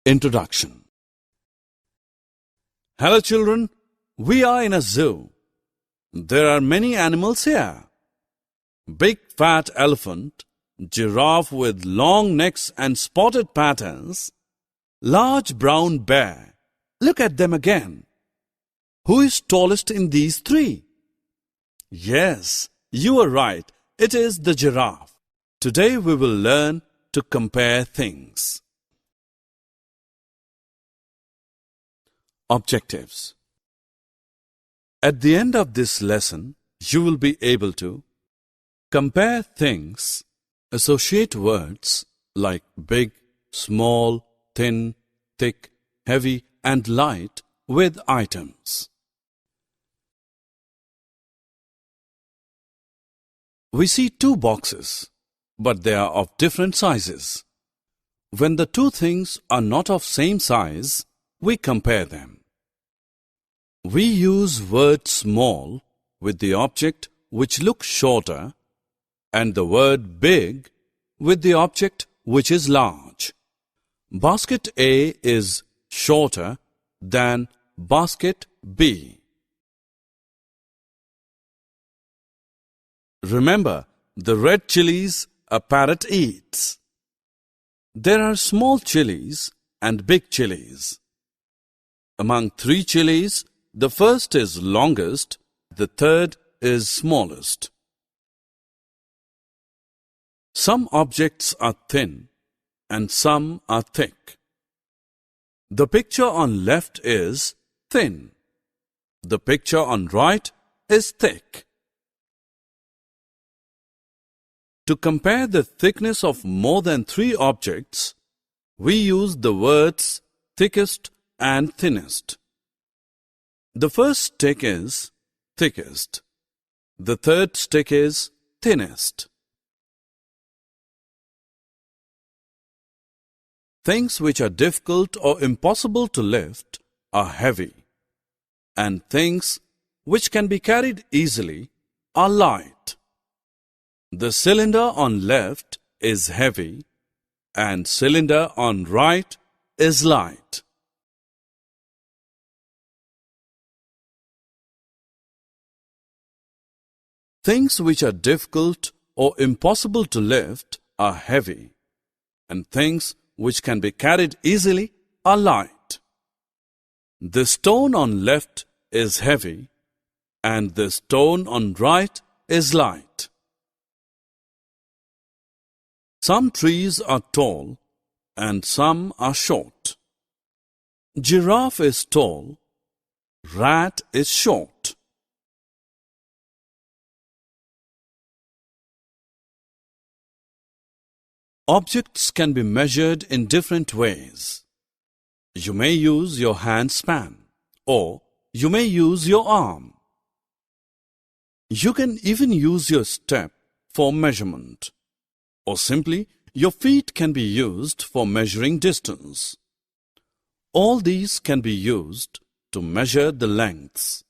Introduction. Hello children, we are in a zoo. There are many animals here. Big fat elephant, giraffe with long necks and spotted patterns, large brown bear. Look at them again. Who is tallest in these three? Yes, you are right. It is the giraffe. Today we will learn to compare things. Objectives. At the end of this lesson, you will be able to compare things, associate words like big, small, thin, thick, heavy, and light with items. We see two boxes, but they are of different sizes. When the two things are not of same size, we compare them. We use word small with the object which looks shorter and the word big with the object which is large. Basket A is shorter than basket B. Remember, the red chilies a parrot eats. There are small chilies and big chilies. Among three chilies, the first is longest, the third is smallest. Some objects are thin and some are thick. The picture on left is thin. The picture on right is thick. To compare the thickness of more than three objects, we use the words thickest and thinnest. The first stick is thickest. The third stick is thinnest. Things which are difficult or impossible to lift are heavy, and things which can be carried easily are light. The cylinder on left is heavy, and cylinder on right is light. Things which are difficult or impossible to lift are heavy, and things which can be carried easily are light. The stone on left is heavy, and the stone on right is light. Some trees are tall, and some are short. Giraffe is tall, rat is short. Objects can be measured in different ways. You may use your hand span, or you may use your arm. You can even use your step for measurement, or simply your feet can be used for measuring distance. All these can be used to measure the lengths.